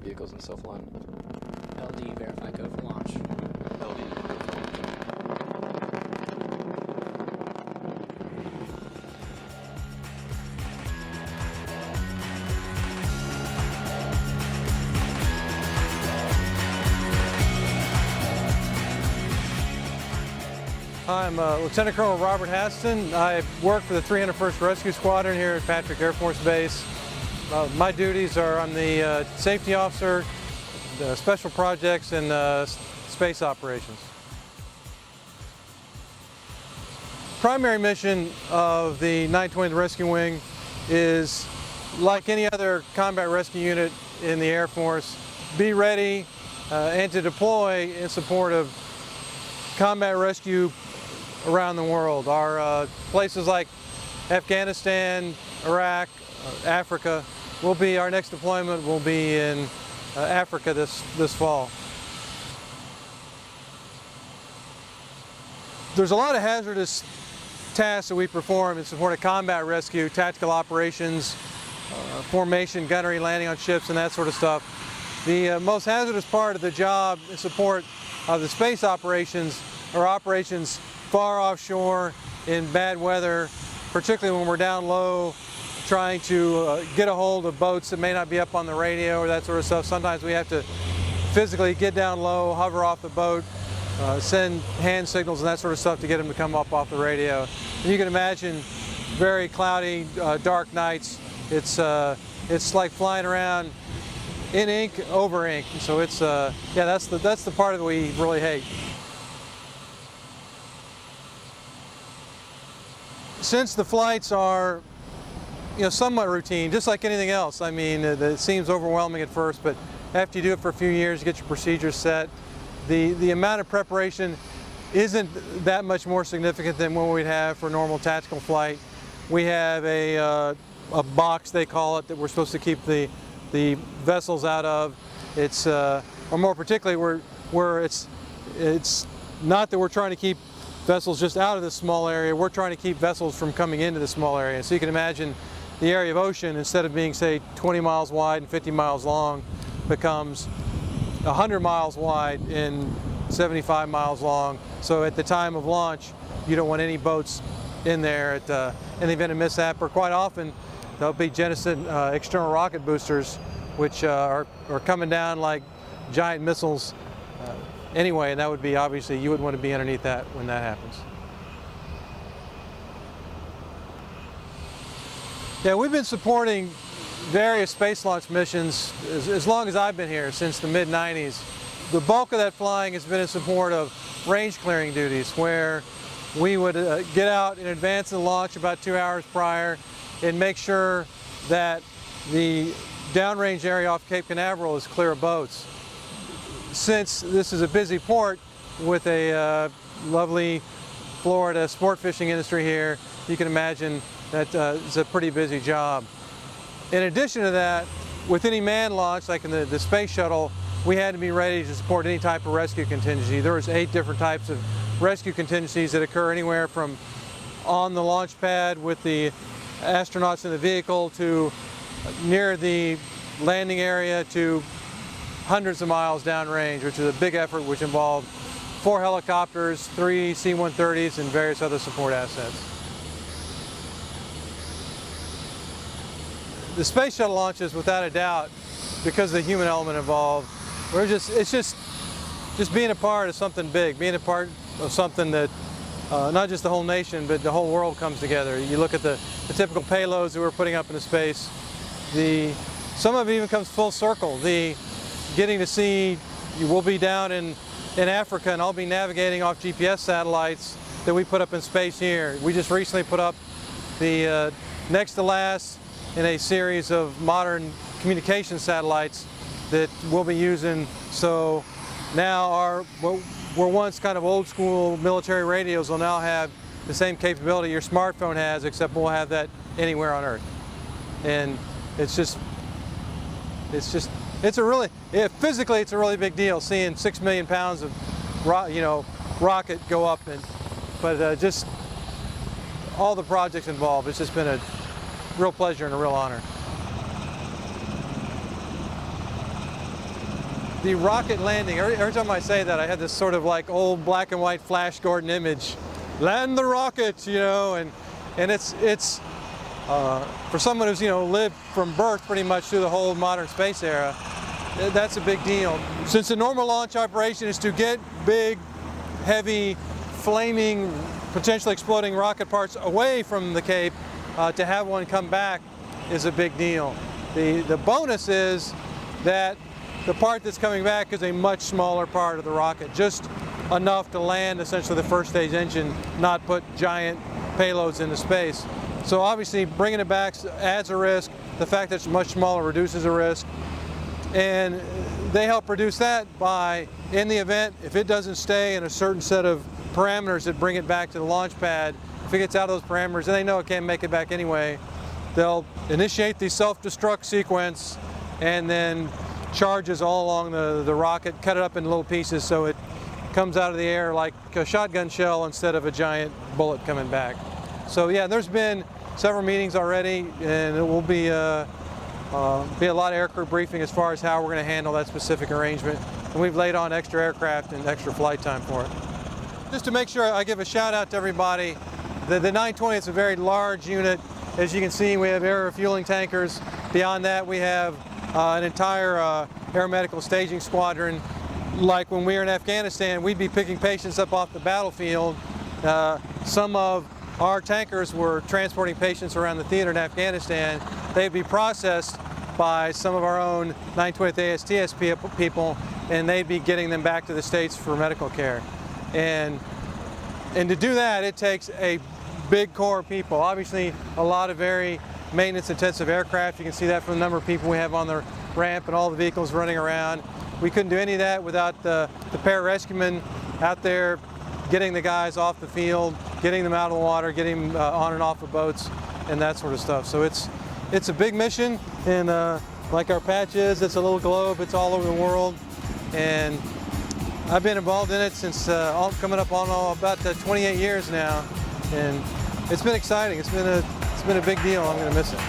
vehicles in self-line. LD, verify code for launch. LD. I'm Lieutenant Colonel Robert Haston. I work for the 301st Rescue Squadron here at Patrick Air Force Base. My duties are I'm the safety officer, special projects, and space operations. Primary mission of the 920th Rescue Wing is, like any other combat rescue unit in the Air Force, be ready and to deploy in support of combat rescue around the world. Our places like Afghanistan, Iraq, Africa will be, our next deployment will be in Africa this fall. There's a lot of hazardous tasks that we perform in support of combat rescue, tactical operations, formation, gunnery, landing on ships, and that sort of stuff. The most hazardous part of the job in support of the space operations are operations far offshore in bad weather, particularly when we're down low trying to get a hold of boats that may not be up on the radio or that sort of stuff. Sometimes we have to physically get down low, hover off the boat, send hand signals and that sort of stuff to get them to come up off the radio. And you can imagine very cloudy, dark nights. It's like flying around in ink, over ink. So it's yeah, that's the part of it we really hate. Since the flights are, somewhat routine, just like anything else. I mean, it seems overwhelming at first, but after you do it for a few years, you get your procedures set. The amount of preparation isn't that much more significant than what we'd have for a normal tactical flight. We have a box, they call it, that we're supposed to keep the vessels out of. It's, or more particularly, where it's not that we're trying to keep vessels just out of this small area, we're trying to keep vessels from coming into the small area. So you can imagine the area of ocean, instead of being, say, 20 miles wide and 50 miles long, becomes 100 miles wide and 75 miles long. So at the time of launch, you don't want any boats in there in the event of mishap, or quite often there'll be jettisoned external rocket boosters, which are coming down like giant missiles anyway, and that would be, obviously, you would want to be underneath that when that happens. Yeah, we've been supporting various space launch missions as long as I've been here, since the mid-90s. The bulk of that flying has been in support of range clearing duties, where we would get out in advance of the launch about 2 hours prior and make sure that the downrange area off Cape Canaveral is clear of boats. Since this is a busy port with a lovely Florida sport fishing industry here, you can imagine that it's a pretty busy job. In addition to that, with any manned launch, like in the space shuttle, we had to be ready to support any type of rescue contingency. There was 8 different types of rescue contingencies that occur anywhere from on the launch pad with the astronauts in the vehicle, to near the landing area, to hundreds of miles downrange, which is a big effort, which involved 4 helicopters, 3 C-130s, and various other support assets. The space shuttle launches, without a doubt, because of the human element involved, it's just being a part of something big, being a part of something that not just the whole nation, but the whole world comes together. You look at the typical payloads that we're putting up into space. Some of it even comes full circle. Getting to see, we'll be down in Africa, and I'll be navigating off GPS satellites that we put up in space here. We just recently put up the next to last in a series of modern communication satellites that we'll be using. So now what were once kind of old school military radios will now have the same capability your smartphone has, except we'll have that anywhere on Earth. And physically it's a really big deal seeing 6 million pounds of rocket go up, but just all the projects involved, it's just been a real pleasure and a real honor. the rocket landing, every time I say that, I have this sort of like old black and white Flash Gordon image. Land the rocket, you know, and it's for someone who's, you know, lived from birth pretty much through the whole modern space era, that's a big deal. Since the normal launch operation is to get big, heavy, flaming, potentially exploding rocket parts away from the Cape, to have one come back is a big deal. The bonus is that the part that's coming back is a much smaller part of the rocket, just enough to land essentially the first stage engine, not put giant payloads into space. So obviously bringing it back adds a risk. The fact that it's much smaller reduces a risk. And they help reduce that by, in the event, if it doesn't stay in a certain set of parameters that bring it back to the launch pad, if it gets out of those parameters and they know it can't make it back anyway, they'll initiate the self-destruct sequence and then charges all along the rocket, cut it up in little pieces so it comes out of the air like a shotgun shell instead of a giant bullet coming back. So yeah, there's been several meetings already, and it will be a lot of aircrew briefing as far as how we're going to handle that specific arrangement. And we've laid on extra aircraft and extra flight time for it. Just to make sure I give a shout out to everybody, the 920 is a very large unit. As you can see, we have air refueling tankers. Beyond that, we have an entire aeromedical staging squadron. Like when we were in Afghanistan, we'd be picking patients up off the battlefield. Some of our tankers were transporting patients around the theater in Afghanistan. They'd be processed by some of our own 920th ASTS people, and they'd be getting them back to the States for medical care. And to do that, it takes a big core of people. Obviously, a lot of very maintenance-intensive aircraft. You can see that from the number of people we have on the ramp and all the vehicles running around. We couldn't do any of that without the pararescuemen out there getting the guys off the field, getting them out of the water, getting them on and off of boats, and that sort of stuff. So it's a big mission, and like our patch is, it's a little globe. It's all over the world, and I've been involved in it since coming up on about 28 years now, and it's been exciting. It's been a big deal. I'm going to miss it.